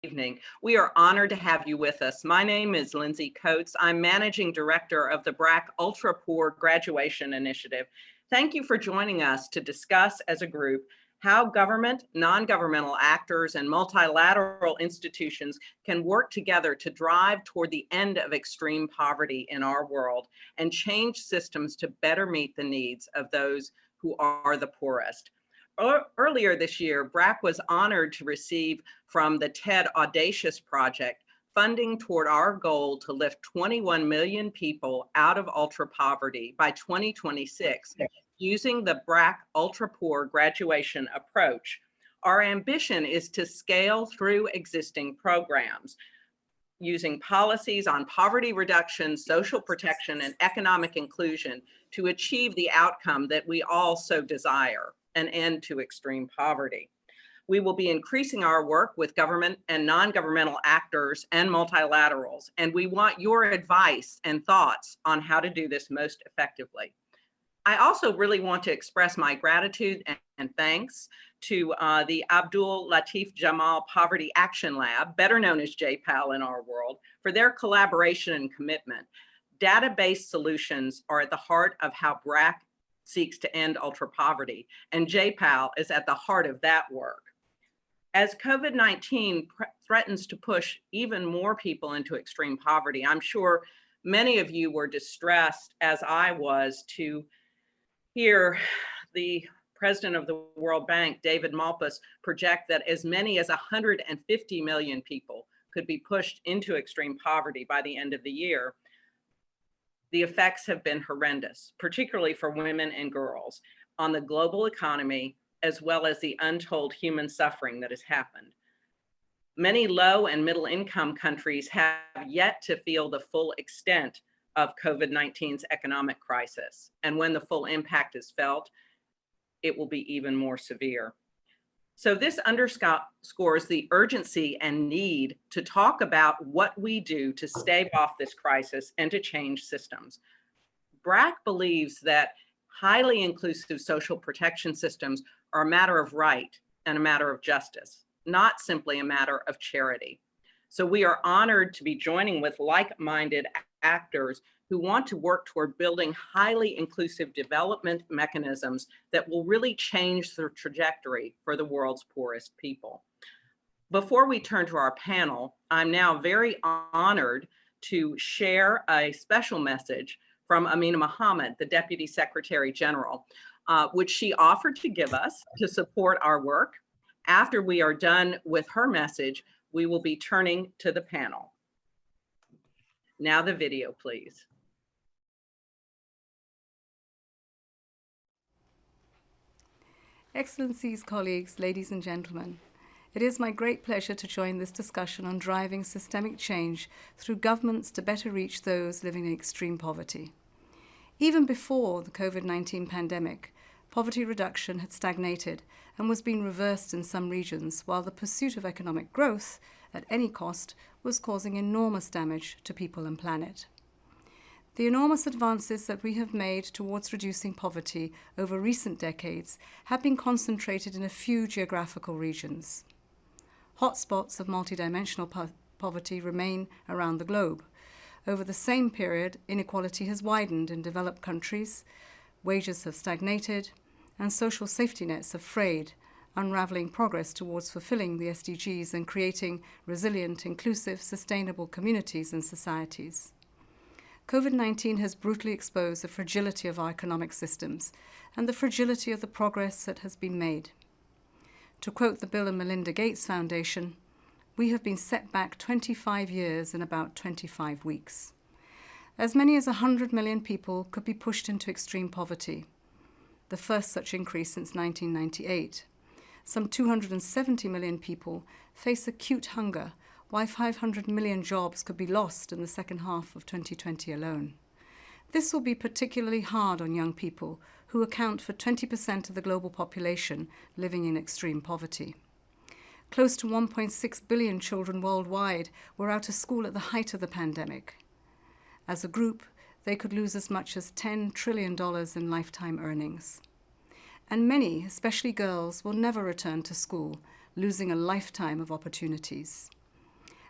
evening. We are honored to have you with us. My name is Lindsay Coates. I'm Managing Director of the BRAC Ultra Poor Graduation Initiative. Thank you for joining us to discuss as a group how government, non-governmental actors, and multilateral institutions can work together to drive toward the end of extreme poverty in our world and change systems to better meet the needs of those who are the poorest. Earlier this year, BRAC was honored to receive from the TED Audacious Project funding toward our goal to lift 21 million people out of ultra poverty by 2026 using the BRAC Ultra Poor Graduation Approach. Our ambition is to scale through existing programs using policies on poverty reduction, social protection, and economic inclusion to achieve the outcome that we all so desire, an end to extreme poverty. We will be increasing our work with government and non-governmental actors and multilaterals, and we want your advice and thoughts on how to do this most effectively. I also really want to express my gratitude and thanks to the Abdul Latif Jamal Poverty Action Lab, better known as JPAL in our world, for their collaboration and commitment. Data-based solutions are at the heart of how BRAC seeks to end ultra poverty, and JPAL is at the heart of that work. As COVID-19 threatens to push even more people into extreme poverty, I'm sure many of you were distressed, as I was, to hear the president of the World Bank, David Malpass, project that as many as 150 million people could be pushed into extreme poverty by the end of the year. The effects have been horrendous, particularly for women and girls, on the global economy, as well as the untold human suffering that has happened. Many low and middle income countries have yet to feel the full extent of COVID-19's economic crisis. And when the full impact is felt, it will be even more severe. So this underscores the urgency and need to talk about what we do to stave off this crisis and to change systems. BRAC believes that highly inclusive social protection systems are a matter of right and a matter of justice, not simply a matter of charity. So we are honored to be joining with like-minded actors who want to work toward building highly inclusive development mechanisms that will really change the trajectory for the world's poorest people. Before we turn to our panel, I'm now very honored to share a special message from Amina Mohammed, the Deputy Secretary General, which she offered to give us to support our work. After we are done with her message, we will be turning to the panel. Now the video, please. Excellencies, colleagues, ladies and gentlemen, it is my great pleasure to join this discussion on driving systemic change through governments to better reach those living in extreme poverty. Even before the COVID-19 pandemic, poverty reduction had stagnated and was being reversed in some regions, while the pursuit of economic growth at any cost was causing enormous damage to people and planet. The enormous advances that we have made towards reducing poverty over recent decades have been concentrated in a few geographical regions. Hotspots of multidimensional poverty remain around the globe. Over the same period, inequality has widened in developed countries, wages have stagnated, and social safety nets have frayed, unraveling progress towards fulfilling the SDGs and creating resilient, inclusive, sustainable communities and societies. COVID-19 has brutally exposed the fragility of our economic systems and the fragility of the progress that has been made. To quote the Bill and Melinda Gates Foundation, we have been set back 25 years in about 25 weeks. As many as 100 million people could be pushed into extreme poverty, the first such increase since 1998. Some 270 million people face acute hunger, while 500 million jobs could be lost in the second half of 2020 alone. This will be particularly hard on young people, who account for 20% of the global population living in extreme poverty. Close to 1.6 billion children worldwide were out of school at the height of the pandemic. As a group, they could lose as much as $10 trillion in lifetime earnings. And many, especially girls, will never return to school, losing a lifetime of opportunities.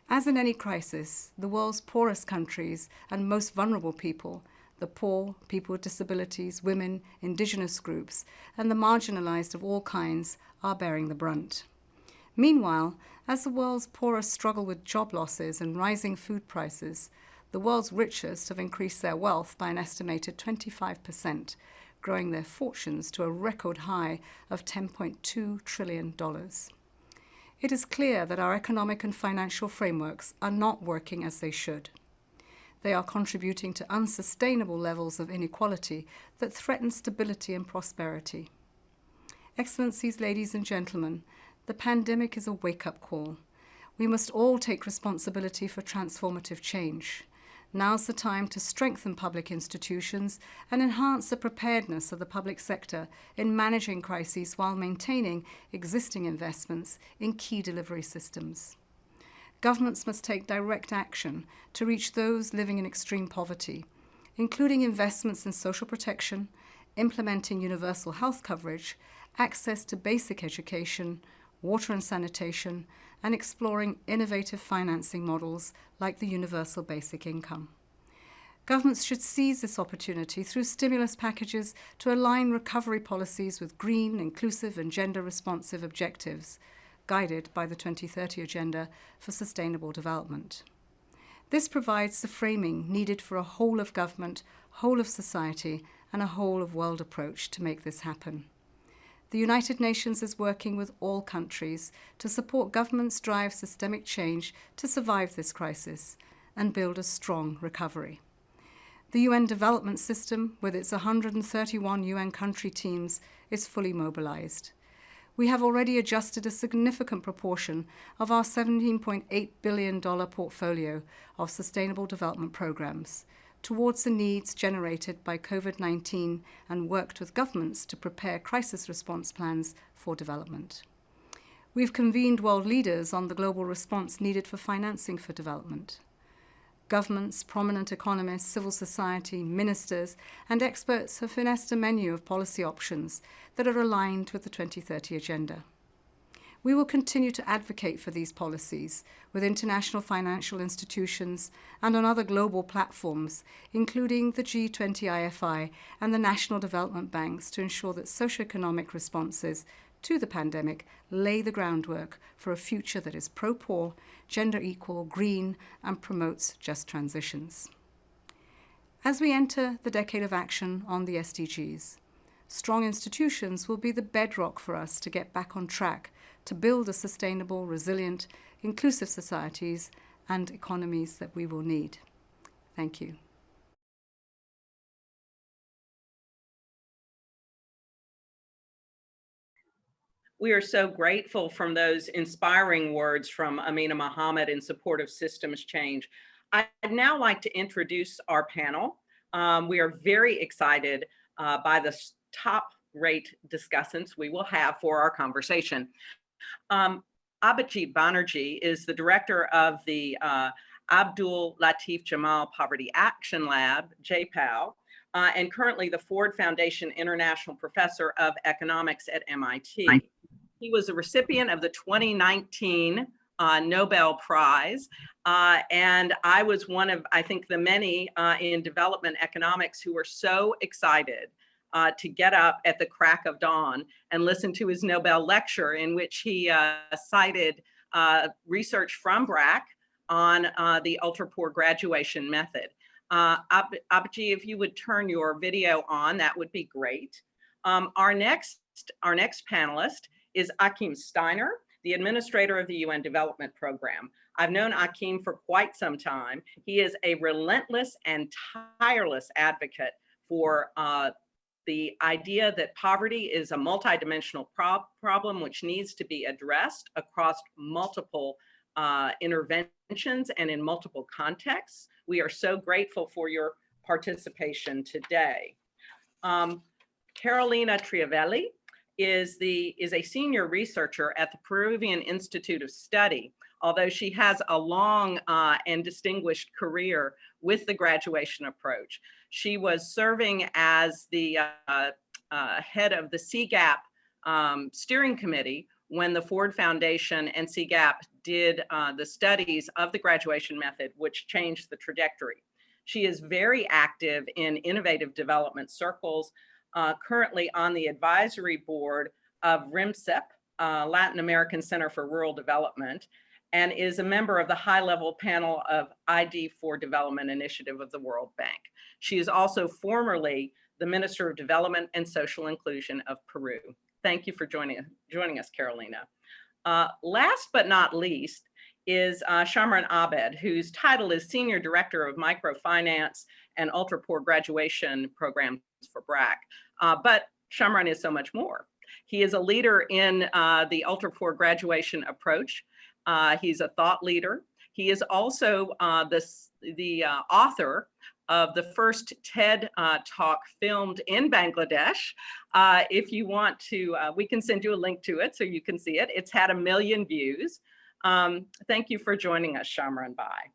As in any crisis, the world's poorest countries and most vulnerable people, the poor, people with disabilities, women, indigenous groups, and the marginalized of all kinds, are bearing the brunt. Meanwhile, as the world's poorest struggle with job losses and rising food prices, the world's richest have increased their wealth by an estimated 25%, growing their fortunes to a record high of $10.2 trillion. It is clear that our economic and financial frameworks are not working as they should. They are contributing to unsustainable levels of inequality that threaten stability and prosperity. Excellencies, ladies and gentlemen, the pandemic is a wake-up call. We must all take responsibility for transformative change. Now's the time to strengthen public institutions and enhance the preparedness of the public sector in managing crises while maintaining existing investments in key delivery systems. Governments must take direct action to reach those living in extreme poverty, including investments in social protection, implementing universal health coverage, access to basic education, water and sanitation, and exploring innovative financing models like the universal basic income. Governments should seize this opportunity through stimulus packages to align recovery policies with green, inclusive, and gender-responsive objectives, guided by the 2030 Agenda for Sustainable Development. This provides the framing needed for a whole of government, whole of society, and a whole of world approach to make this happen. The United Nations is working with all countries to support governments drive systemic change to survive this crisis and build a strong recovery. The UN Development System, with its 131 UN country teams, is fully mobilized. We have already adjusted a significant proportion of our $17.8 billion portfolio of sustainable development programs towards the needs generated by COVID-19 and worked with governments to prepare crisis response plans for development. We've convened world leaders on the global response needed for financing for development. Governments, prominent economists, civil society, ministers, and experts have finessed a menu of policy options that are aligned with the 2030 Agenda. We will continue to advocate for these policies with international financial institutions and on other global platforms, including the G20 IFI and the National Development Banks, to ensure that socioeconomic responses to the pandemic lay the groundwork for a future that is pro-poor, gender equal, green, and promotes just transitions. As we enter the decade of action on the SDGs, strong institutions will be the bedrock for us to get back on track to build a sustainable, resilient, inclusive societies and economies that we will need. Thank you. We are so grateful from those inspiring words from Amina Mohammed in support of systems change. I'd now like to introduce our panel. We are very excited by the top-rate discussants we will have for our conversation. Abigail Banerjee is the director of the Abdul Latif Jamal Poverty Action Lab, JPAL, and currently the Ford Foundation International Professor of Economics at MIT. He was a recipient of the 2019 Nobel Prize, and I was one of, I think, the many in development economics who were so excited to get up at the crack of dawn and listen to his Nobel lecture, in which he cited research from BRAC on the ultra-poor graduation method. Abhijit, if you would turn your video on, that would be great. Our next panelist is Achim Steiner, the administrator of the UN Development Program. I've known Achim for quite some time. He is a relentless and tireless advocate for the idea that poverty is a multidimensional problem which needs to be addressed across multiple interventions and in multiple contexts. We are so grateful for your participation today. Carolina Trivelli is a senior researcher at the Peruvian Institute of Study, although she has a long and distinguished career with the graduation approach. She was serving as the head of the CGAP steering committee when the Ford Foundation and CGAP did the studies of the graduation method, which changed the trajectory. She is very active in innovative development circles, currently on the advisory board of RIMCEP, Latin American Center for Rural Development, and is a member of the high-level panel of ID for Development Initiative of the World Bank. She is also formerly the Minister of Development and Social Inclusion of Peru. Thank you for joining us, Carolina. Last but not least is Shameran Abed, whose title is Senior Director of Microfinance and Ultra Poor Graduation Programs for BRAC. But Shameran is so much more. He is a leader in the ultra poor graduation approach. He's a thought leader. He is also the author of the first TED talk filmed in Bangladesh. If you want to, we can send you a link to it so you can see it. It's had 1 million views. Thank you for joining us, Shameran Bai.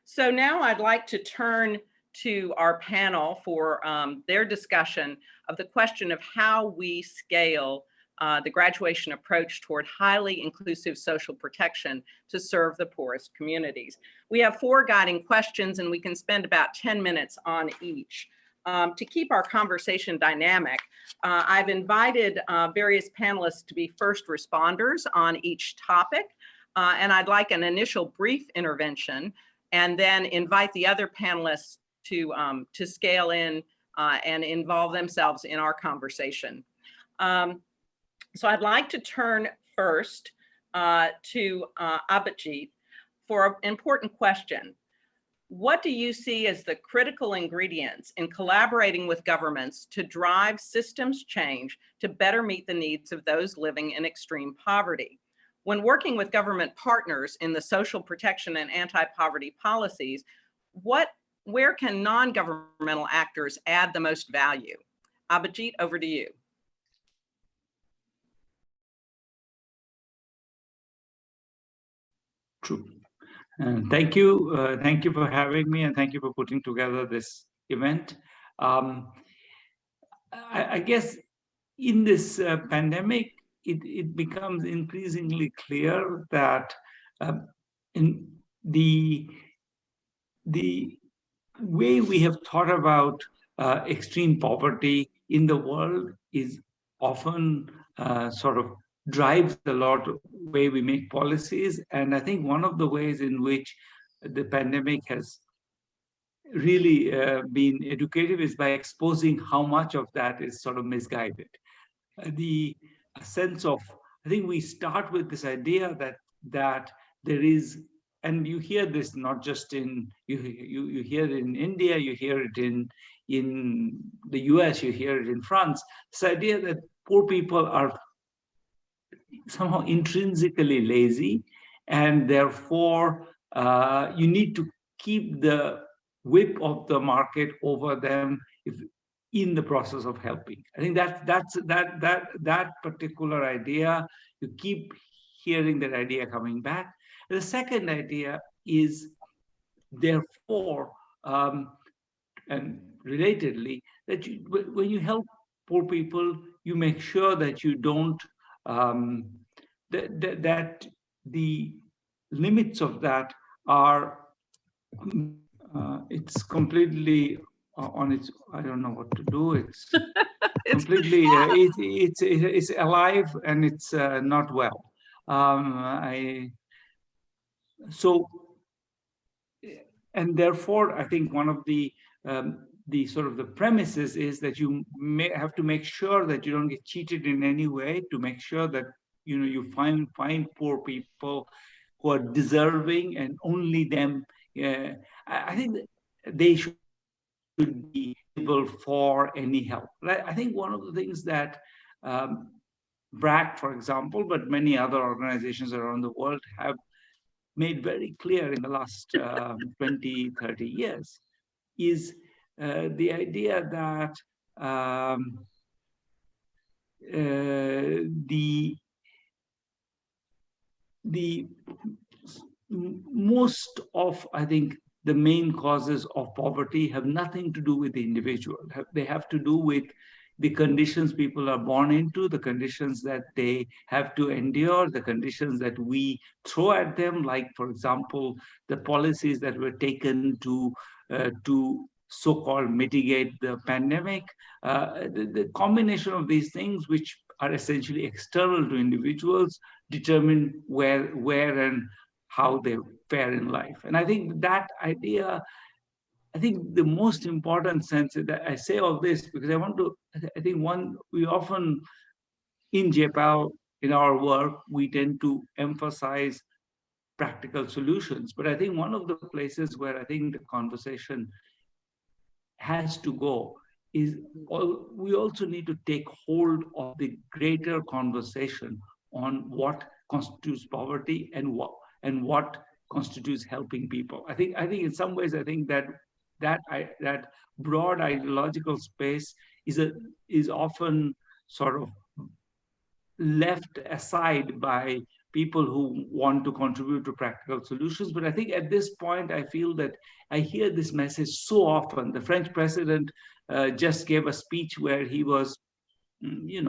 So now I'd like to turn to our panel for their discussion of the question of how we scale the graduation approach toward highly inclusive social protection to serve the poorest communities. We have 4 guiding questions, and we can spend about 10 minutes on each. To keep our conversation dynamic, I've invited various panelists to be first responders on each topic, and I'd like an initial brief intervention, and then invite the other panelists to scale in and involve themselves in our conversation. So I'd like to turn first to Abhijit for an important question. What do you see as the critical ingredients in collaborating with governments to drive systems change to better meet the needs of those living in extreme poverty? When working with government partners in the social protection and anti-poverty policies, where can non-governmental actors add the most value? Abhijit, over to you. True. Thank you for having me, and thank you for putting together this event. I guess in this pandemic, it becomes increasingly clear that in the way we have thought about extreme poverty in the world is often sort of drives a lot of the way we make policies. And I think one of the ways in which the pandemic has really been educative is by exposing how much of that is sort of misguided. The sense of, I think we start with this idea that there is, and you hear this not just in, you hear it in India, you hear it in the US, you hear it in France, this idea that poor people are somehow intrinsically lazy, and therefore you need to keep the whip of the market over them in the process of helping. I think that particular idea, you keep hearing that idea coming back. The second idea is, therefore, and relatedly, that when you help poor people, you make sure that you don't that the limits of that are it's completely on its, I don't know what to do, it's completely it's alive and it's not well. And therefore I think one of the sort of the premises is that you may have to make sure that you don't get cheated in any way, to make sure that you find poor people who are deserving, and only them. I think they should be able for any help. I think one of the things that BRAC, for example, but many other organizations around the world have made very clear in the last 20, 30 years is the idea that the most of, I think, the main causes of poverty have nothing to do with the individual. They have to do with the conditions people are born into, the conditions that they have to endure, the conditions that we throw at them, like, for example, the policies that were taken to so-called mitigate the pandemic. The combination of these things, which are essentially external to individuals, determine where and how they fare in life. And I think that idea, I think the most important sense that I say all this because I think we often in JPAL, in our work, we tend to emphasize practical solutions. But I think one of the places where I think the conversation has to go is we also need to take hold of the greater conversation on what constitutes poverty and what constitutes helping people. I think in some ways, I think that broad ideological space is often sort of left aside by people who want to contribute to practical solutions. But I think at this point, I feel that I hear this message so often. The French president just gave a speech where he was, he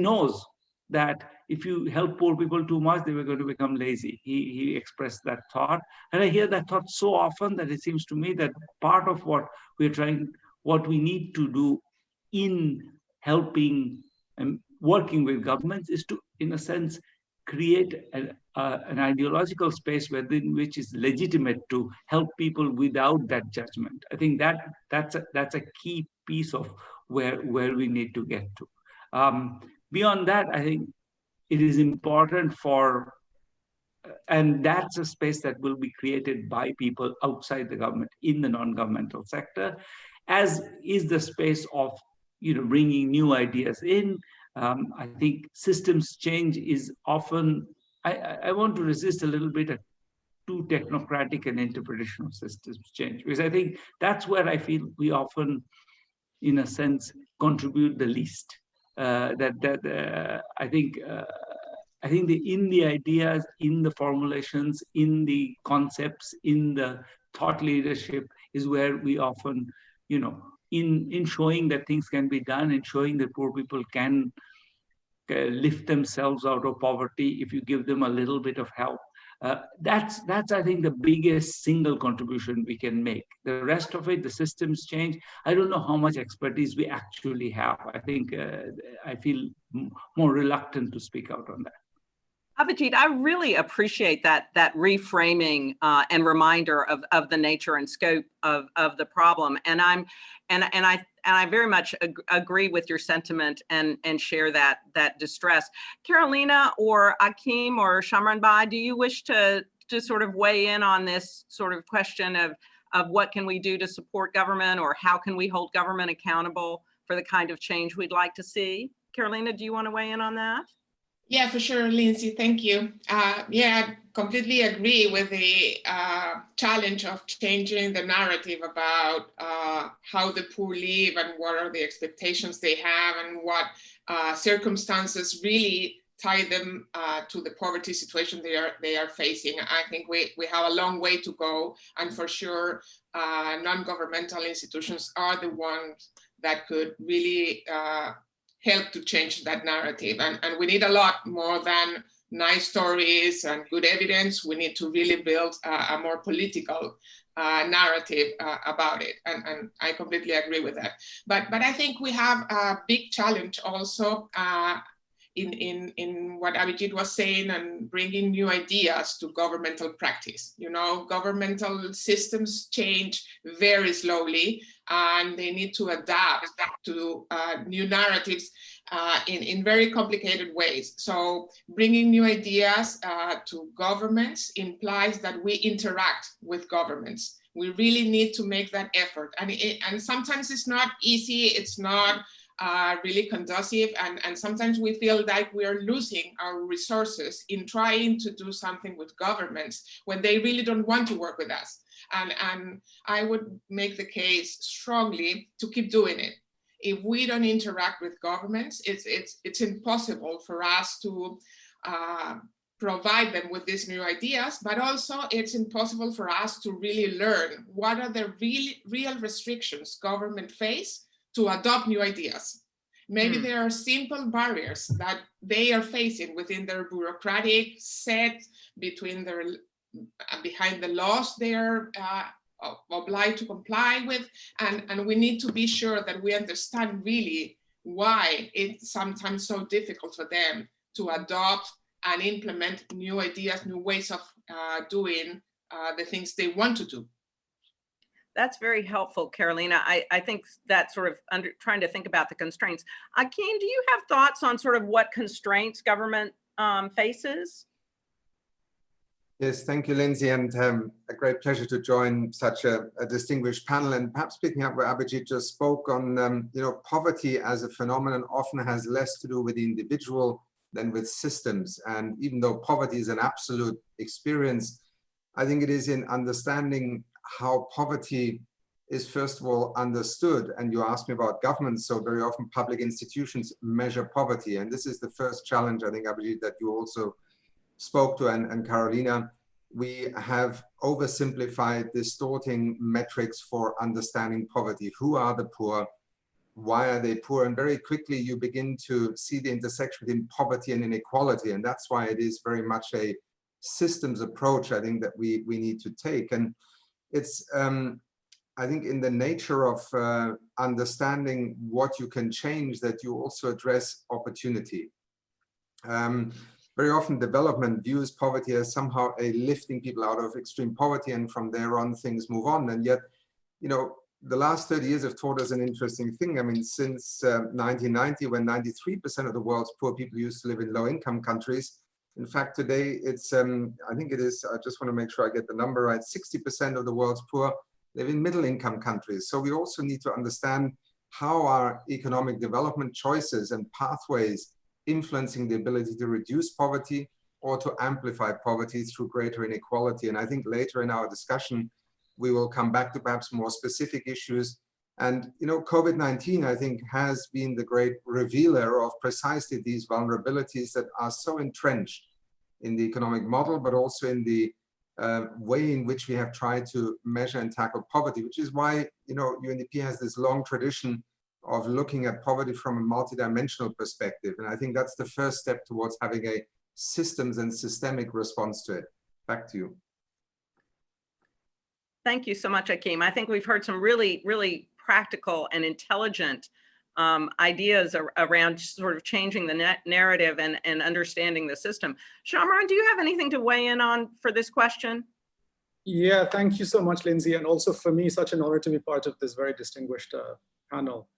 knows that if you help poor people too much, they were going to become lazy. He expressed that thought. And I hear that thought so often that it seems to me that part of what we need to do in helping and working with governments is to, in a sense, create an ideological space which is legitimate to help people without that judgment. I think that's a key piece of where we need to get to. Beyond that, I think it is important and that's a space that will be created by people outside the government in the non-governmental sector, as is the space of bringing new ideas in. I think systems change is often, I want to resist a little bit too technocratic an interpretation of systems change, because I think that's where I feel we often, in a sense, contribute the least. I think in the ideas, in the formulations, in the concepts, in the thought leadership is where we often, in showing that things can be done and showing that poor people can lift themselves out of poverty if you give them a little bit of help. That's I think the biggest single contribution we can make. The rest of it, the systems change, I don't know how much expertise we actually have. I think I feel more reluctant to speak out on that. Abhijit, I really appreciate that reframing and reminder of the nature and scope of the problem, and I very much agree with your sentiment and share that distress. Carolina or Achim or Shameran, do you wish to sort of weigh in on this sort of question of what can we do to support government, or how can we hold government accountable for the kind of change we'd like to see? Carolina, do you want to weigh in on that? Yeah, for sure, Lindsay, thank you. Yeah, I completely agree with the challenge of changing the narrative about how the poor live and what are the expectations they have and what circumstances really tie them to the poverty situation they are facing. I think we have a long way to go, and for sure, non-governmental institutions are the ones that could really help to change that narrative. And we need a lot more than nice stories and good evidence. We need to really build a more political narrative about it. And I completely agree with that. But I think we have a big challenge also in what Abhijit was saying, and bringing new ideas to governmental practice. Governmental systems change very slowly, and they need to adapt to new narratives in very complicated ways. So bringing new ideas to governments implies that we interact with governments. We really need to make that effort. And sometimes it's not easy, it's not really conducive, and sometimes we feel like we are losing our resources in trying to do something with governments when they really don't want to work with us. And I would make the case strongly to keep doing it. If we don't interact with governments, it's impossible for us to provide them with these new ideas, but also it's impossible for us to really learn what are the real restrictions government face to adopt new ideas. Maybe there are simple barriers that they are facing within their bureaucratic set, behind the laws they are obliged to comply with, and we need to be sure that we understand really why it's sometimes so difficult for them to adopt and implement new ideas, new ways of doing the things they want to do. That's very helpful, Carolina. I think that sort of trying to think about the constraints. Achim, do you have thoughts on sort of what constraints government faces? Yes, thank you, Lindsay, and a great pleasure to join such a distinguished panel. And perhaps picking up where Abhijit just spoke on, poverty as a phenomenon often has less to do with the individual than with systems. And even though poverty is an absolute experience, I think it is in understanding how poverty is first of all understood. And you asked me about governments, so very often public institutions measure poverty. And this is the first challenge, I think, Abhijit, that you also spoke to, and Carolina. We have oversimplified, distorting metrics for understanding poverty. Who are the poor? Why are they poor? And very quickly you begin to see the intersection between poverty and inequality. And that's why it is very much a systems approach, I think, that we need to take. And it's, I think, in the nature of understanding what you can change, that you also address opportunity. Very often development views poverty as somehow a lifting people out of extreme poverty, and from there on things move on. And yet, the last 30 years have taught us an interesting thing. I mean, since 1990, when 93% of the world's poor people used to live in low-income countries, in fact, today it's, I think it is, I just want to make sure I get the number right, 60% of the world's poor live in middle-income countries. So we also need to understand how our economic development choices and pathways influencing the ability to reduce poverty or to amplify poverty through greater inequality. And I think later in our discussion, we will come back to perhaps more specific issues. And, COVID-19, I think, has been the great revealer of precisely these vulnerabilities that are so entrenched in the economic model, but also in the way in which we have tried to measure and tackle poverty, which is why, UNDP has this long tradition of looking at poverty from a multidimensional perspective. And I think that's the first step towards having a systems and systemic response to it. Back to you. Thank you so much, Achim. I think we've heard some really, really practical and intelligent ideas around sort of changing the narrative and understanding the system. Shameran, do you have anything to weigh in on for this question? Yeah, thank you so much, Lindsay. And also for me, such an honor to be part of this very distinguished panel.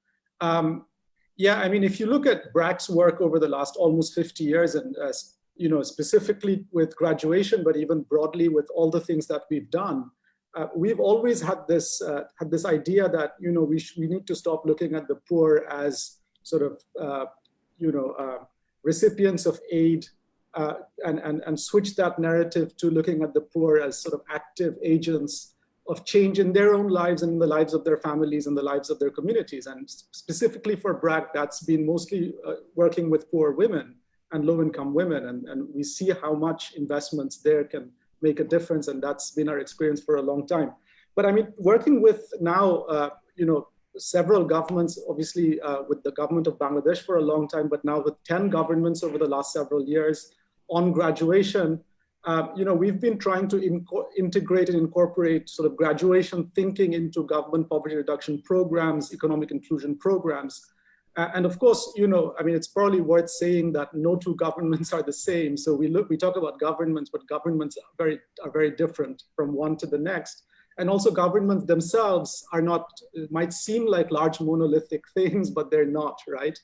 Yeah, I mean, if you look at BRAC's work over the last almost 50 years, and specifically with graduation, but even broadly with all the things that we've done, we've always had this idea that we need to stop looking at the poor as sort of recipients of aid, and switch that narrative to looking at the poor as sort of active agents of change in their own lives and in the lives of their families and the lives of their communities. And specifically for BRAC, that's been mostly working with poor women and low-income women. And we see how much investments there can make a difference. And that's been our experience for a long time. But I mean, working with now, several governments, obviously with the government of Bangladesh for a long time, but now with 10 governments over the last several years on graduation, we've been trying to integrate and incorporate sort of graduation thinking into government poverty reduction programs, economic inclusion programs. And of course, I mean, it's probably worth saying that no two governments are the same. So we talk about governments, but governments are very different from one to the next. And also governments themselves are not, it might seem like large monolithic things, but they're not, right?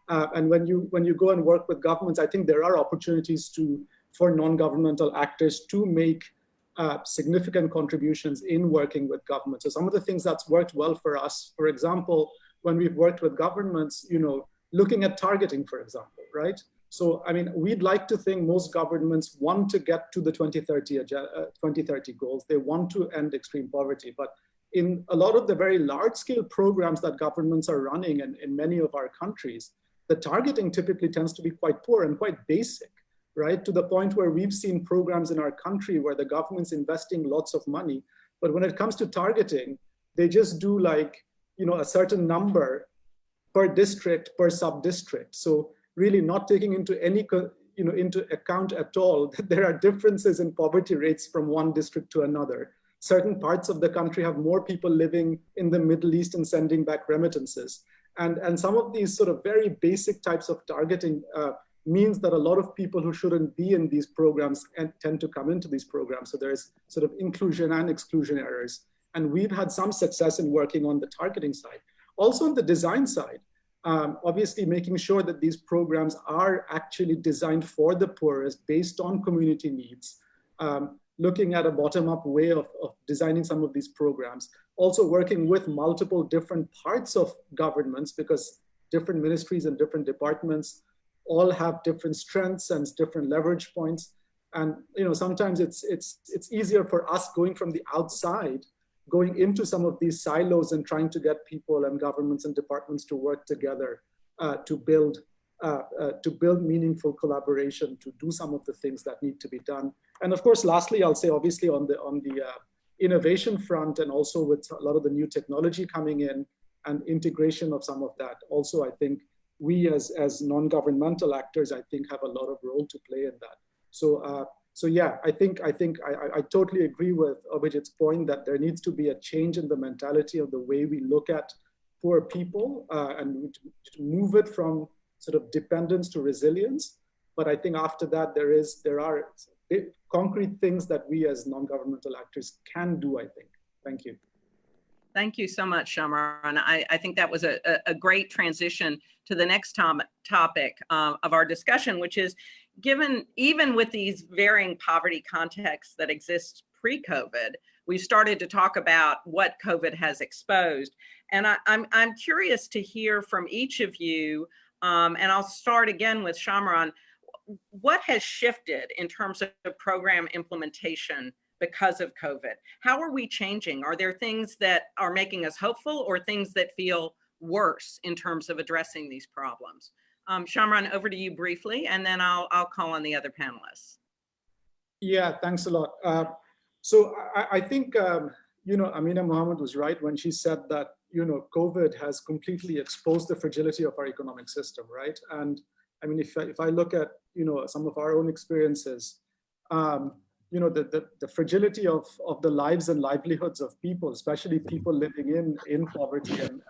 And when you go and work with governments, I think there are opportunities for non-governmental actors to make significant contributions in working with governments. So some of the things that's worked well for us, for example, when we've worked with governments, looking at targeting, for example, right? So, I mean, we'd like to think most governments want to get to the 2030 goals. They want to end extreme poverty, but in a lot of the very large scale programs that governments are running in many of our countries, the targeting typically tends to be quite poor and quite basic, right? To the point where we've seen programs in our country where the government's investing lots of money, but when it comes to targeting, they just do like, a certain number per district, per sub-district. So really not taking into into account at all that there are differences in poverty rates from one district to another. Certain parts of the country have more people living in the Middle East and sending back remittances. And some of these sort of very basic types of targeting means that a lot of people who shouldn't be in these programs tend to come into these programs. So there's sort of inclusion and exclusion errors. And we've had some success in working on the targeting side. Also on the design side, obviously making sure that these programs are actually designed for the poorest based on community needs, looking at a bottom-up way of designing some of these programs. Also working with multiple different parts of governments, because different ministries and different departments all have different strengths and different leverage points. And sometimes it's easier for us going from the outside, going into some of these silos and trying to get people and governments and departments to work together to build meaningful collaboration, to do some of the things that need to be done. And of course, lastly, I'll say obviously on the innovation front, and also with a lot of the new technology coming in and integration of some of that. Also, I think we as non-governmental actors, I think have a lot of role to play in that. So yeah, I think I totally agree with Abhijit's point that there needs to be a change in the mentality of the way we look at poor people and to move it from sort of dependence to resilience. But I think after that, there are concrete things that we as non-governmental actors can do, I think. Thank you. Thank you so much, Shameran. I think that was a great transition to the next topic of our discussion, which is even with these varying poverty contexts that exist pre-COVID, we started to talk about what COVID has exposed. And I'm curious to hear from each of you, and I'll start again with Shameran. What has shifted in terms of program implementation because of COVID? How are we changing? Are there things that are making us hopeful or things that feel worse in terms of addressing these problems? Shameran, over to you briefly, and then I'll call on the other panelists. Yeah, thanks a lot. So I think, Amina Mohammed was right when she said that, COVID has completely exposed the fragility of our economic system, right? And I mean, if I look at, some of our own experiences, the fragility of the lives and livelihoods of people, especially people living in poverty and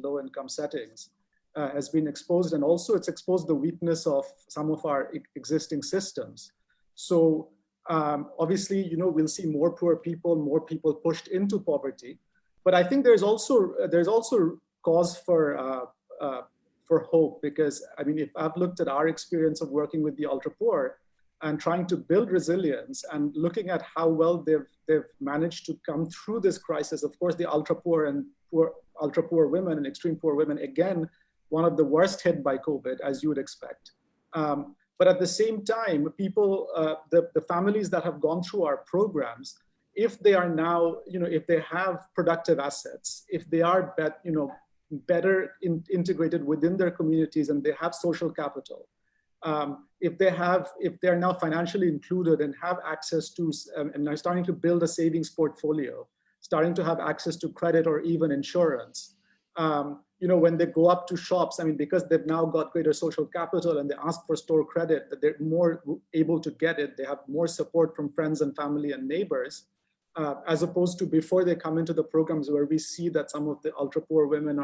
low income settings, has been exposed. And also it's exposed the weakness of some of our existing systems. So obviously, we'll see more poor people, more people pushed into poverty. But I think there's also cause for hope, because I mean, if I've looked at our experience of working with the ultra poor and trying to build resilience and looking at how well they've managed to come through this crisis. Of course, the ultra poor and ultra poor women and extreme poor women, again, one of the worst hit by COVID, as you would expect. But at the same time, people, the families that have gone through our programs, if they are now, if they have productive assets, if they are better integrated within their communities and they have social capital, if they're now financially included and have access to, and are starting to build a savings portfolio, starting to have access to credit or even insurance, when they go up to shops, I mean, because they've now got greater social capital and they ask for store credit, that they're more able to get it. They have more support from friends and family and neighbors, as opposed to before they come into the programs where we see that some of the ultra poor women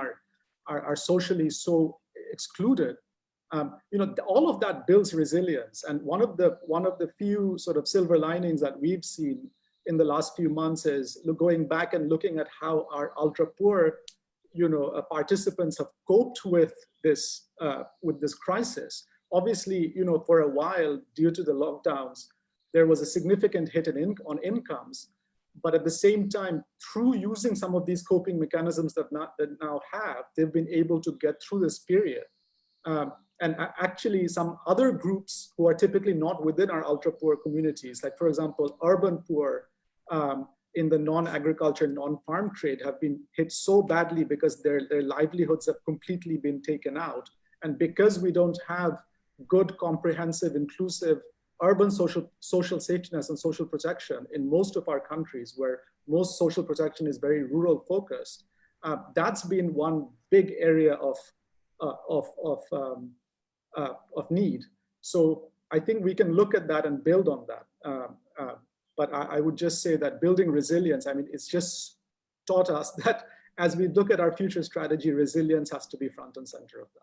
are socially so excluded. All of that builds resilience. And one of the few sort of silver linings that we've seen in the last few months is going back and looking at how our ultra poor participants have coped with this crisis. Obviously, for a while, due to the lockdowns, there was a significant hit on incomes. But at the same time, through using some of these coping mechanisms that now have, they've been able to get through this period. And actually, some other groups who are typically not within our ultra poor communities, like for example, urban poor, in the non-agriculture, non-farm trade, have been hit so badly because their livelihoods have completely been taken out. And because we don't have good, comprehensive, inclusive, urban social safety nets and social protection in most of our countries, where most social protection is very rural focused, that's been one big area of need. So I think we can look at that and build on that. But I would just say that building resilience, I mean, it's just taught us that as we look at our future strategy, resilience has to be front and center of that.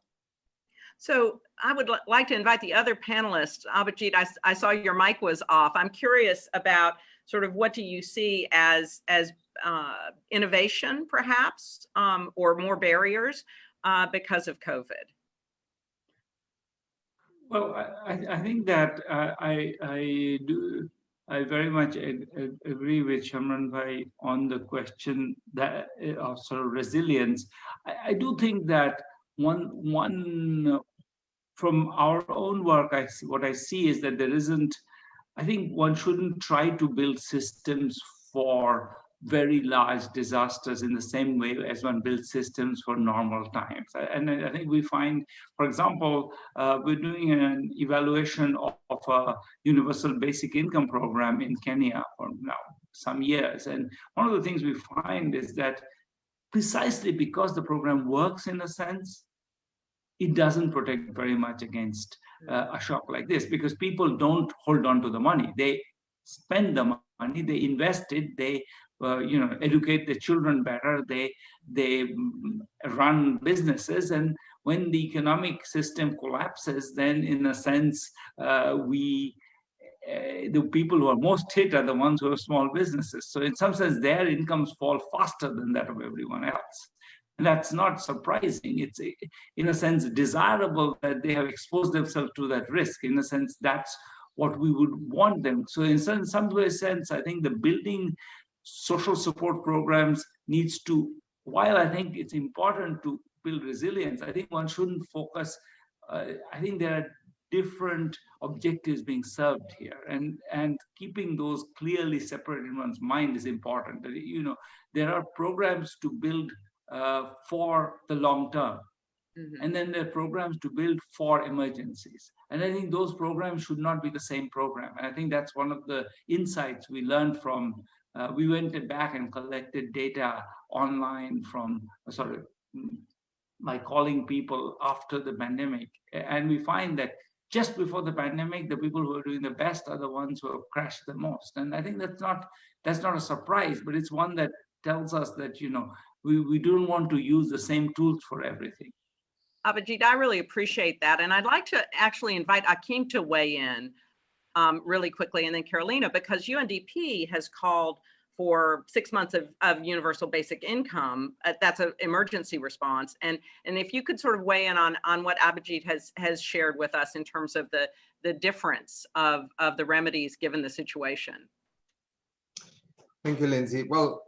So I would like to invite the other panelists. Abhijit, I saw your mic was off. I'm curious about sort of what do you see as innovation, perhaps, or more barriers because of COVID? Well, I think that I very much agree with Shameran bhai on the question that of sort of resilience. I do think that one from our own work, what I see is that there isn't. I think one shouldn't try to build systems for very large disasters in the same way as one builds systems for normal times. And I think we find, for example, we're doing an evaluation of a universal basic income program in Kenya for now some years. And one of the things we find is that precisely because the program works in a sense, it doesn't protect very much against a shock like this, because people don't hold on to the money. They spend the money, they invest it, they educate the children better, they run businesses, and when the economic system collapses, then in a sense, the people who are most hit are the ones who have small businesses. So in some sense, their incomes fall faster than that of everyone else. And that's not surprising. It's, in a sense, desirable that they have exposed themselves to that risk. In a sense, that's what we would want them. So in some sense, I think the building social support programs needs to, while I think it's important to build resilience, I think one shouldn't focus, I think there are different objectives being served here, and keeping those clearly separate in one's mind is important. There are programs to build for the long term. Mm-hmm. And then there are programs to build for emergencies. And I think those programs should not be the same program. And I think that's one of the insights we learned from, we went back and collected data online from, by calling people after the pandemic. And we find that just before the pandemic, the people who are doing the best are the ones who have crashed the most. And I think that's not a surprise, but it's one that tells us that, we don't want to use the same tools for everything. Abhijit, I really appreciate that. And I'd like to actually invite Achim to weigh in really quickly, and then Carolina, because UNDP has called for 6 months of universal basic income. That's an emergency response. And if you could sort of weigh in on what Abhijit has shared with us in terms of the difference of the remedies given the situation. Thank you, Lindsay. Well,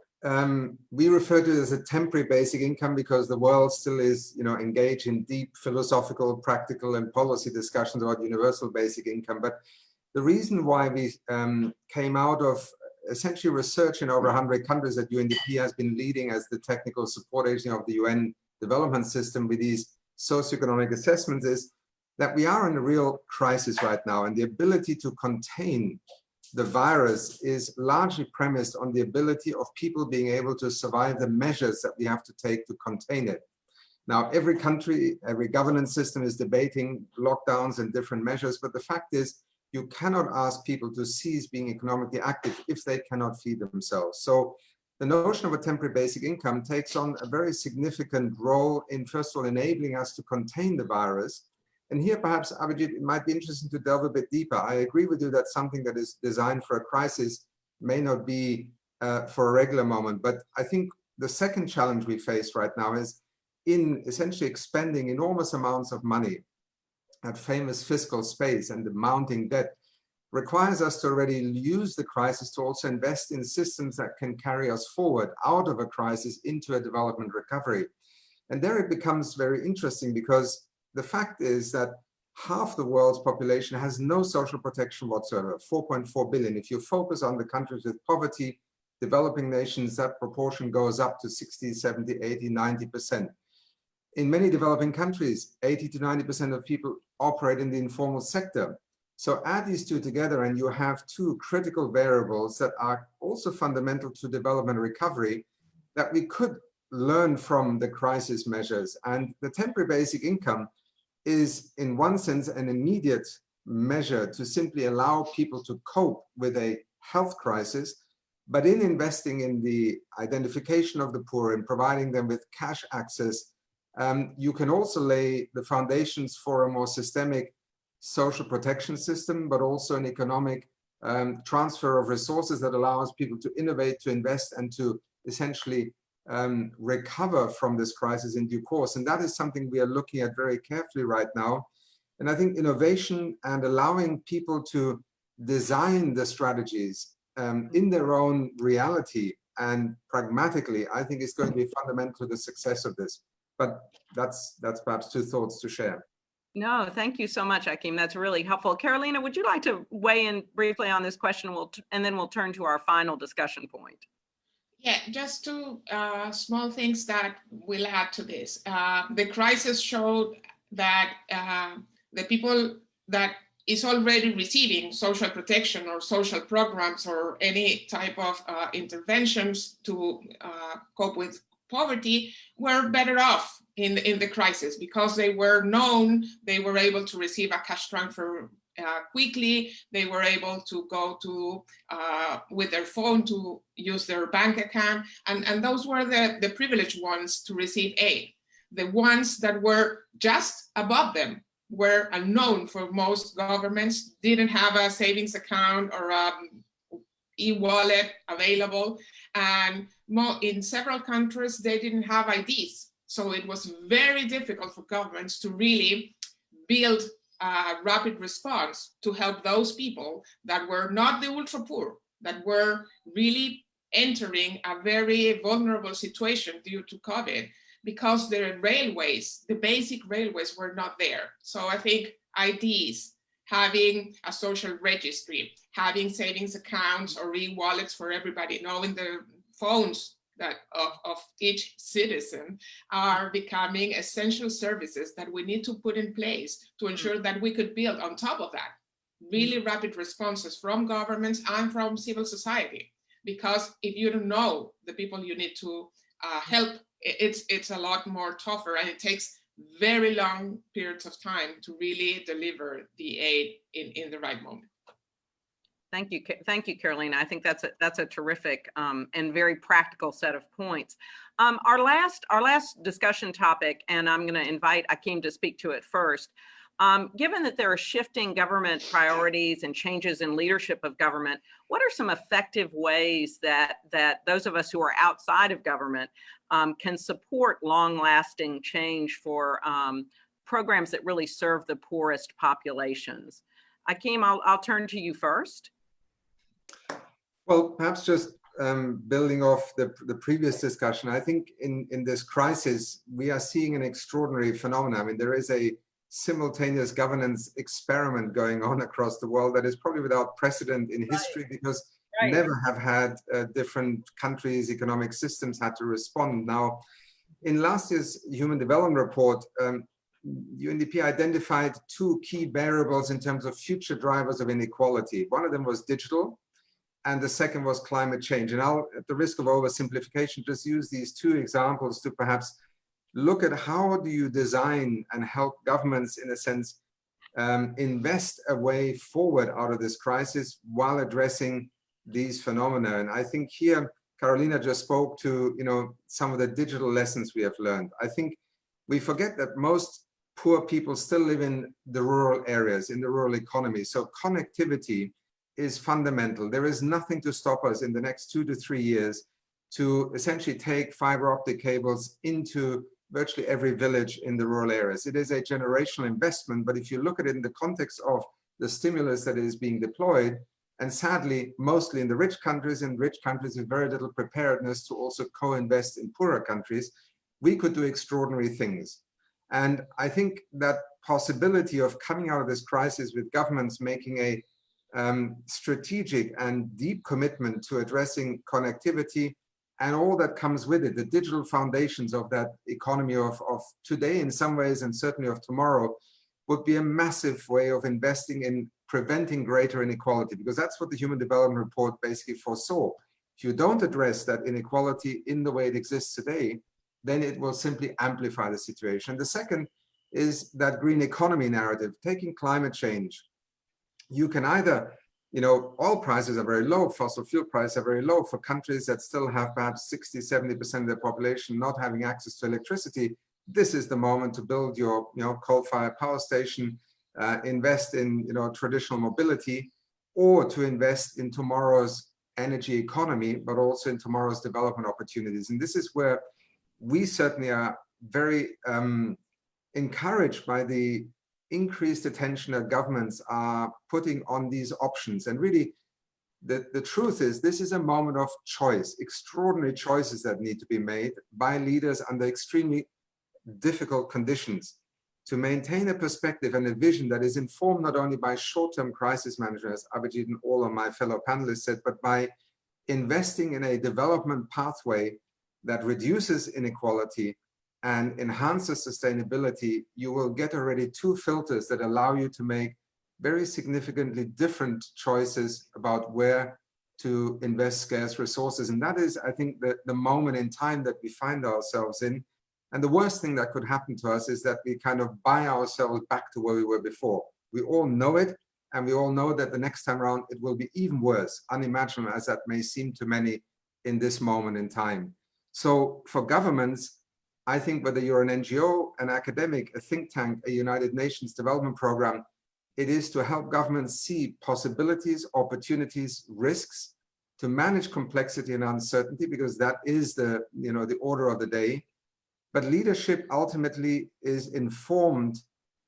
we refer to it as a temporary basic income because the world still is, engaged in deep philosophical, practical, and policy discussions about universal basic income. But the reason why we came out of essentially research in over 100 countries that UNDP has been leading as the technical support agency of the UN development system with these socioeconomic assessments is that we are in a real crisis right now, and the ability to contain the virus is largely premised on the ability of people being able to survive the measures that we have to take to contain it. Now, every country, every governance system is debating lockdowns and different measures, but the fact is you cannot ask people to cease being economically active if they cannot feed themselves. So the notion of a temporary basic income takes on a very significant role in, first of all, enabling us to contain the virus. And here, perhaps, Abhijit, it might be interesting to delve a bit deeper. I agree with you that something that is designed for a crisis may not be for a regular moment. But I think the second challenge we face right now is in essentially expending enormous amounts of money at famous fiscal space, and the mounting debt requires us to already use the crisis to also invest in systems that can carry us forward out of a crisis into a development recovery. And there it becomes very interesting, because the fact is that half the world's population has no social protection whatsoever, 4.4 billion. If you focus on the countries with poverty, developing nations, that proportion goes up to 60, 70, 80, 90%. In many developing countries, 80 to 90% of people operate in the informal sector. So add these two together and you have two critical variables that are also fundamental to development recovery that we could learn from the crisis measures. And the temporary basic income is, in one sense, an immediate measure to simply allow people to cope with a health crisis. But in investing in the identification of the poor and providing them with cash access, you can also lay the foundations for a more systemic social protection system, but also an economic transfer of resources that allows people to innovate, to invest, and to essentially recover from this crisis in due course. And that is something we are looking at very carefully right now. And I think innovation and allowing people to design the strategies in their own reality and pragmatically, I think is going to be fundamental to the success of this. But that's perhaps two thoughts to share. No, thank you so much, Achim. That's really helpful. Carolina, would you like to weigh in briefly on this question? And then we'll turn to our final discussion point. Yeah, just two small things that will add to this. The crisis showed that the people that is already receiving social protection or social programs or any type of interventions to cope with poverty were better off in the crisis because they were known, they were able to receive a cash transfer quickly, they were able to go to with their phone to use their bank account, and those were the privileged ones to receive aid. The ones that were just above them were unknown for most governments, didn't have a savings account or e-wallet available, and in several countries they didn't have IDs. So it was very difficult for governments to really build a rapid response to help those people that were not the ultra poor, that were really entering a very vulnerable situation due to COVID, because the railways, the basic railways were not there. So I think IDs, having a social registry, having savings accounts or e-wallets for everybody, knowing the phones that of each citizen are becoming essential services that we need to put in place to ensure that we could build on top of that really rapid responses from governments and from civil society. Because if you don't know the people you need to help, it's a lot more tougher, and it takes very long periods of time to really deliver the aid in the right moment. Thank you, Carolina. I think that's a terrific and very practical set of points. Our last discussion topic, and I'm going to invite Achim to speak to it first. Given that there are shifting government priorities and changes in leadership of government, what are some effective ways that those of us who are outside of government can support long-lasting change for programs that really serve the poorest populations? Achim, I'll turn to you first. Well, perhaps just building off the previous discussion, I think in this crisis, we are seeing an extraordinary phenomenon. I mean, there is a simultaneous governance experiment going on across the world that is probably without precedent in history, because never have had different countries' economic systems had to respond. Now, in last year's Human Development Report, UNDP identified two key variables in terms of future drivers of inequality. One of them was digital, and the second was climate change. And I'll, at the risk of oversimplification, just use these two examples to perhaps look at how do you design and help governments, in a sense, invest a way forward out of this crisis while addressing these phenomena. And I think here, Carolina just spoke to, some of the digital lessons we have learned. I think we forget that most poor people still live in the rural areas, in the rural economy. So connectivity is fundamental. There is nothing to stop us in the next 2 to 3 years to essentially take fiber optic cables into virtually every village in the rural areas. It is a generational investment, but if you look at it in the context of the stimulus that is being deployed, and sadly, mostly in the rich countries with very little preparedness to also co-invest in poorer countries, we could do extraordinary things. And I think that possibility of coming out of this crisis with governments making a strategic and deep commitment to addressing connectivity and all that comes with it, the digital foundations of that economy of today in some ways and certainly of tomorrow, would be a massive way of investing in preventing greater inequality, because that's what the Human Development Report basically foresaw. If you don't address that inequality in the way it exists today, then it will simply amplify the situation. The second is that green economy narrative, taking climate change. You can either, oil prices are very low, fossil fuel prices are very low for countries that still have perhaps 60, 70% of their population not having access to electricity. This is the moment to build your, coal-fired power station, invest in, traditional mobility, or to invest in tomorrow's energy economy, but also in tomorrow's development opportunities. And this is where we certainly are very encouraged by the increased attention that governments are putting on these options. And really, the truth is, this is a moment of choice, extraordinary choices that need to be made by leaders under extremely difficult conditions to maintain a perspective and a vision that is informed not only by short-term crisis management, as Abhijit and all of my fellow panelists said, but by investing in a development pathway that reduces inequality and enhances sustainability. You will get already two filters that allow you to make very significantly different choices about where to invest scarce resources. And that is, I think, the moment in time that we find ourselves in. And the worst thing that could happen to us is that we kind of buy ourselves back to where we were before. We all know it, and we all know that the next time around it will be even worse, unimaginable as that may seem to many in this moment in time. So for governments, I think whether you're an NGO, an academic, a think tank, a United Nations development program, it is to help governments see possibilities, opportunities, risks, to manage complexity and uncertainty, because that is the order of the day. But leadership ultimately is informed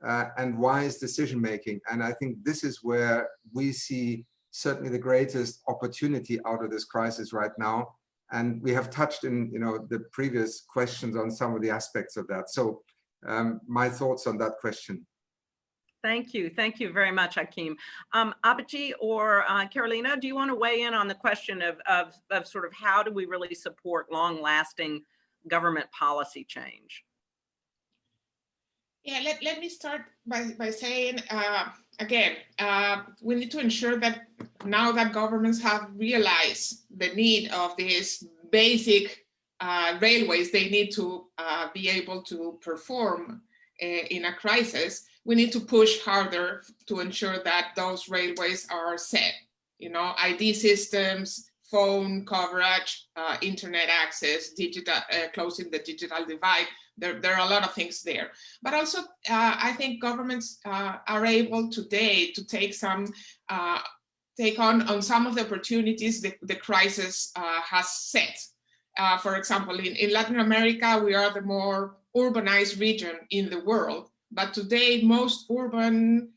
and wise decision making. And I think this is where we see certainly the greatest opportunity out of this crisis right now. And we have touched in the previous questions on some of the aspects of that. So my thoughts on that question. Thank you. Thank you very much, Achim. Abhijit or Carolina, do you want to weigh in on the question of sort of how do we really support long-lasting government policy change? Yeah, let me start by saying, again, we need to ensure that now that governments have realized the need of these basic railways, they need to be able to perform in a crisis. We need to push harder to ensure that those railways are set. ID systems, phone coverage, internet access, digital, closing the digital divide. There are a lot of things there. But also, I think governments are able today to take on some of the opportunities the crisis has set. For example, in Latin America, we are the more urbanized region in the world. But today, most urban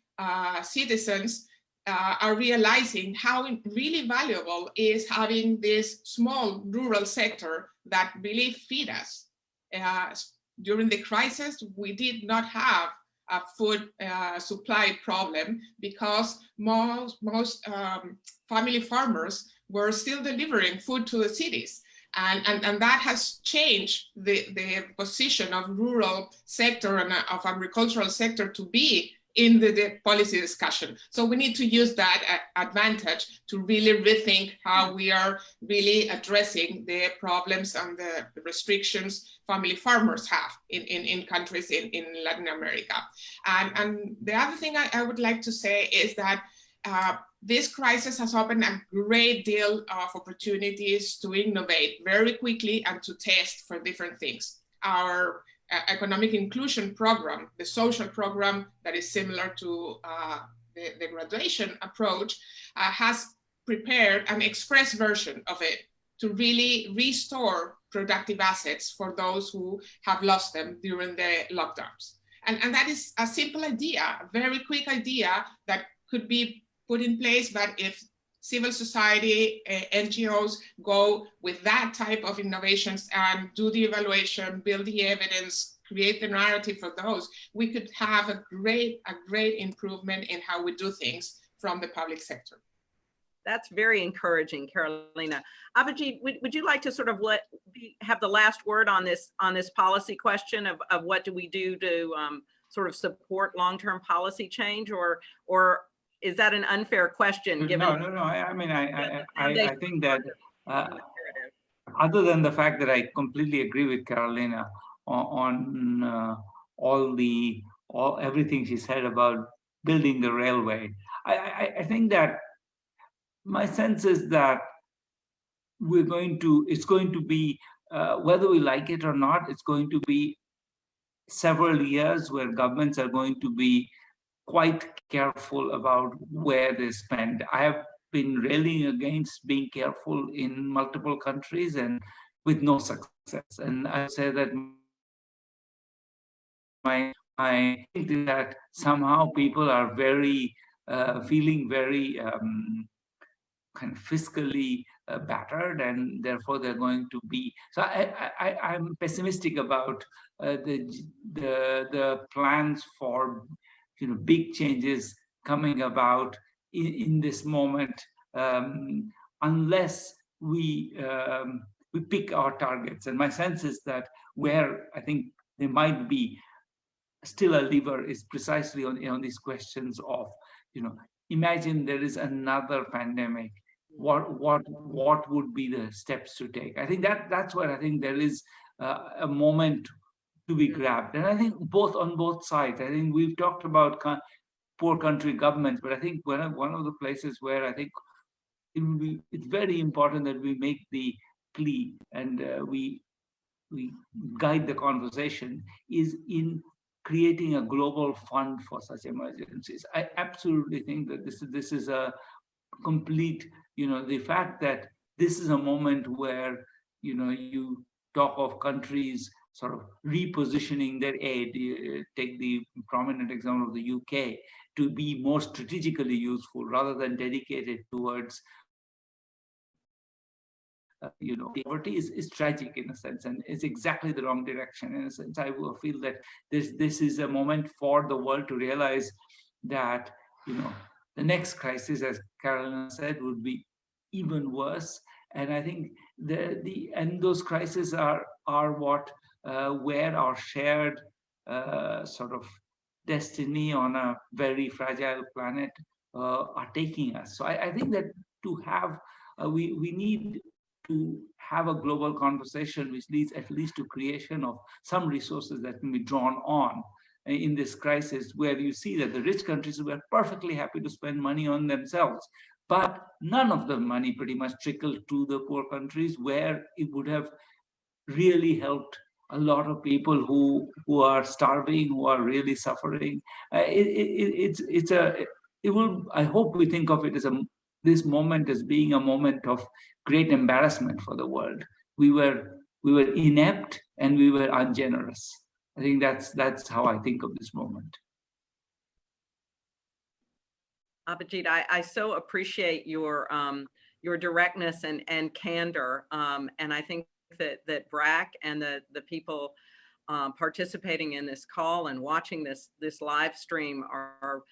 citizens are realizing how really valuable is having this small rural sector that really feed us. During the crisis, we did not have a food supply problem because most family farmers were still delivering food to the cities. And that has changed the position of rural sector and of agricultural sector to be in the policy discussion. So we need to use that advantage to really rethink how we are really addressing the problems and the restrictions family farmers have in countries in Latin America. And the other thing I would like to say is that this crisis has opened a great deal of opportunities to innovate very quickly and to test for different things. Our economic inclusion program, the social program that is similar to the graduation approach, has prepared an express version of it to really restore productive assets for those who have lost them during the lockdowns. And that is a simple idea, a very quick idea that could be put in place, but if civil society, NGOs go with that type of innovations and do the evaluation, build the evidence, create the narrative for those, we could have a great improvement in how we do things from the public sector. That's very encouraging, Carolina. Abhijit, would you like to sort of have the last word on this policy question of what do we do to sort of support long-term policy change, or is that an unfair question? Given No. I mean, I think that other than the fact that I completely agree with Carolina on everything she said about building the railway, I think that my sense is that it's going to be, whether we like it or not, it's going to be several years where governments are going to be quite careful about where they spend. I have been railing against being careful in multiple countries and with no success. And I say that I think that somehow people are feeling very kind of fiscally battered, and therefore they're going to be. So I'm pessimistic about the plans for big changes coming about in this moment, unless we pick our targets. And my sense is that where I think there might be still a lever is precisely on these questions of, imagine there is another pandemic. What would be the steps to take? I think that's where I think there is a moment to be grabbed. And I think on both sides, I think we've talked about poor country governments, but I think one of the places where I think it's very important that we make the plea and we guide the conversation is in creating a global fund for such emergencies. I absolutely think that this is a complete, the fact that this is a moment where, you talk of countries sort of repositioning their aid, take the prominent example of the UK, to be more strategically useful rather than dedicated towards poverty is tragic in a sense, and it's exactly the wrong direction. In a sense, I will feel that this is a moment for the world to realize that the next crisis, as Carolina said, would be even worse. And I think and those crises are what where our shared sort of destiny on a very fragile planet are taking us. So I think that to have we need to have a global conversation which leads at least to creation of some resources that can be drawn on in this crisis, where you see that the rich countries were perfectly happy to spend money on themselves, but none of the money pretty much trickled to the poor countries where it would have really helped a lot of people who are starving, who are really suffering. I hope we think of it as this moment as being a moment of great embarrassment for the world. We were inept and we were ungenerous. I think that's how I think of this moment. Abhijit, I so appreciate your directness and candor, and I think that BRAC and the people participating in this call and watching this live stream are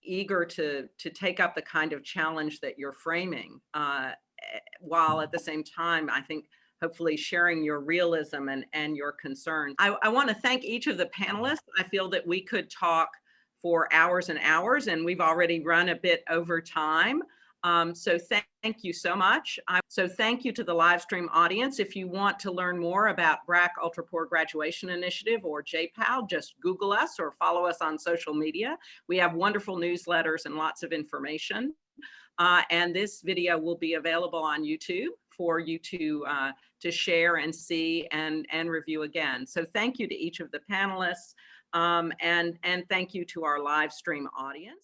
eager to take up the kind of challenge that you're framing, while at the same time, I think, hopefully sharing your realism and your concern. I want to thank each of the panelists. I feel that we could talk for hours and hours, and we've already run a bit over time. So thank you so much. So thank you to the live stream audience. If you want to learn more about BRAC Ultra Poor Graduation Initiative or JPAL, just Google us or follow us on social media. We have wonderful newsletters and lots of information. And this video will be available on YouTube for you to share and see and review again. So thank you to each of the panelists, and thank you to our live stream audience.